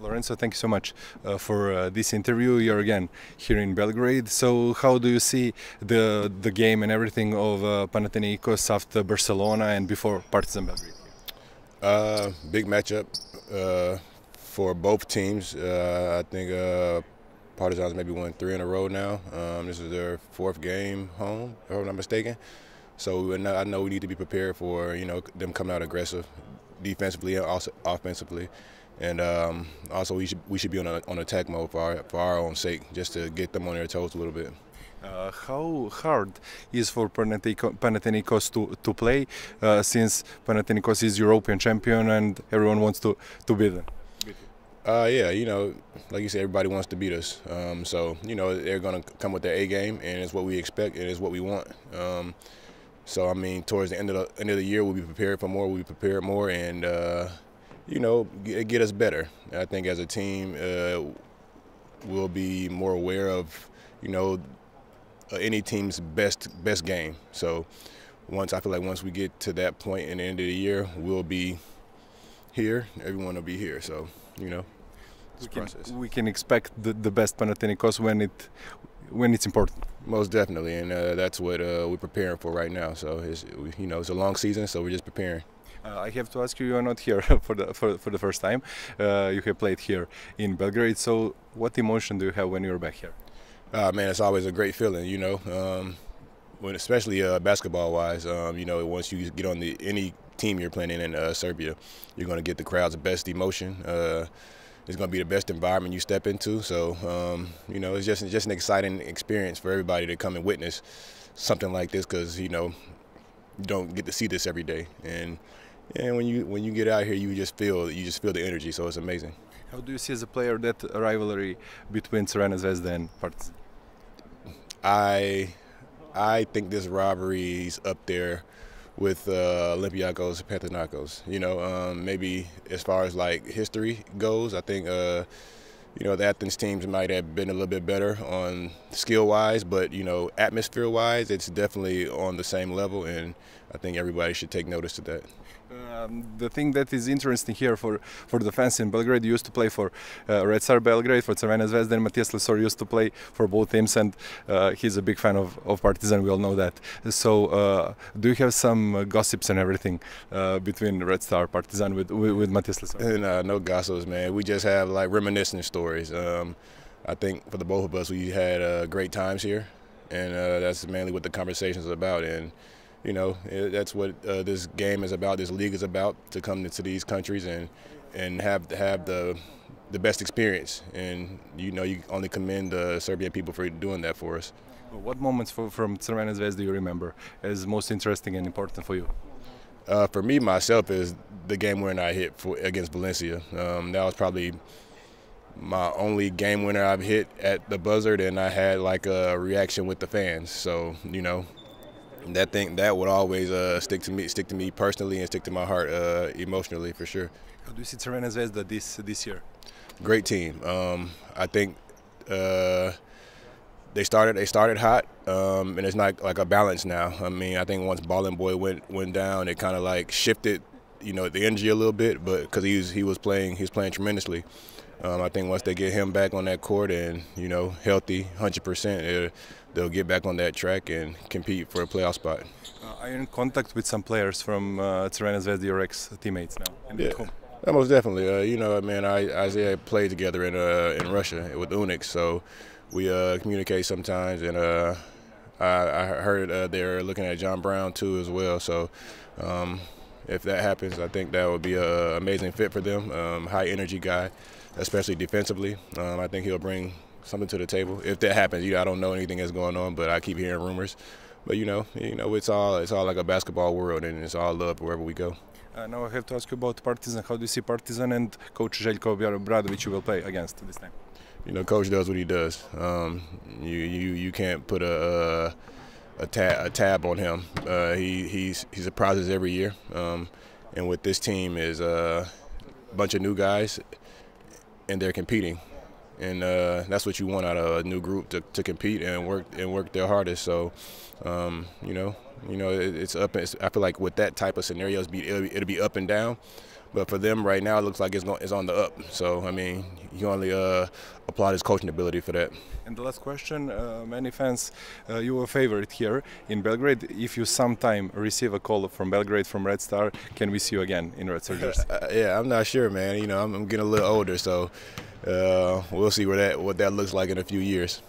Lorenzo, thank you so much for this interview. You're again here in Belgrade. So, how do you see the game and everything of Panathinaikos after Barcelona and before Partizan Belgrade? Big matchup for both teams. I think Partizan's maybe won 3 in a row now. This is their 4th game home, if I'm not mistaken. So I know we need to be prepared for them coming out aggressive, defensively and also offensively. And also we should be on attack mode for our own sake, just to get them on their toes a little bit. How hard is for Panathinaikos to play since Panathinaikos is European champion and everyone wants to beat them? Yeah, like you said, everybody wants to beat us. So they're going to come with their A game, and it's what we expect and it's what we want. So I mean, towards the end of the year, we'll be prepared for more. We'll be prepared more, and get us better. I think as a team, we'll be more aware of any team's best game. So I feel like once we get to that point in the end of the year, we'll be here. Everyone will be here. So it's a process. We can expect the best Panathinaikos when it's important. Most definitely, and that's what we're preparing for right now. So it's a long season, so we're just preparing. I have to ask you are not here for the first time. You have played here in Belgrade. So what emotion do you have when you're back here? Man, it's always a great feeling, when especially basketball-wise. Once you get on any team you're playing in Serbia, you're going to get the crowd's best emotion. It's going to be the best environment you step into. So, it's just an exciting experience for everybody to come and witness something like this, because you don't get to see this every day. And when you get out here, you just feel the energy. So it's amazing. How do you see as a player that rivalry between Crvena Zvezda and Partizan? I think this rivalry is up there with Olympiacos, Panathinaikos. Maybe as far as like history goes, I think the Athens teams might have been a little bit better on skill-wise, but atmosphere-wise, it's definitely on the same level, and I think everybody should take notice of that. The thing that is interesting here for the fans in Belgrade, you used to play for Red Star Belgrade, for Crvena Zvezda, and Matias Lesoru used to play for both teams, and he's a big fan of Partizan, we all know that. So do you have some gossips and everything between Red Star Partizan with Matias Lesoru? No gossips, man. We just have like reminiscent stories. I think for the both of us, we had great times here, and that's mainly what the conversation is about. And that's what this game is about, this league is about, to come into these countries and have the best experience. And you only commend the Serbian people for doing that for us. What moments from Crvena Zvezda do you remember as most interesting and important for you? For me, myself, is the game winner I hit against Valencia. That was probably my only game winner I've hit at the buzzer, and I had like a reaction with the fans. So that would always stick to me personally, and stick to my heart emotionally, for sure. How do you see Crvena Zvezda this year? Great team. I think they started hot, and it's not like a balance now. I mean, I think once Ballin' Boy went down, it kind of like shifted the energy a little bit, but because he was playing tremendously. I think once they get him back on that court and healthy 100%, they'll get back on that track and compete for a playoff spot. Are you in contact with some players from Crvena Zvezda, your ex-teammates now? Yeah, most definitely. Man, Isaiah played together in Russia with Unix, so we communicate sometimes. And I heard they're looking at John Brown too as well. So if that happens, I think that would be an amazing fit for them. High energy guy, especially defensively. I think he'll bring something to the table. If that happens, I don't know anything that's going on, but I keep hearing rumors. But it's all like a basketball world, and it's all love wherever we go. Now I have to ask you about Partizan. How do you see Partizan and Coach Željko Obradović you will play against this time? Coach does what he does. You can't put a tab on him. He surprises every year, and with this team is a bunch of new guys, and they're competing, and that's what you want out of a new group, to compete and work their hardest. So it's up. I feel like with that type of scenarios, it'll be up and down, But for them right now, it looks like it's on the up. So, I mean, you only applaud his coaching ability for that. And the last question, many fans, you are a favorite here in Belgrade. If you sometime receive a call from Belgrade, from Red Star, can we see you again in Red Star jersey? Yeah, I'm not sure, man. You know, I'm getting a little older, so we'll see what that looks like in a few years.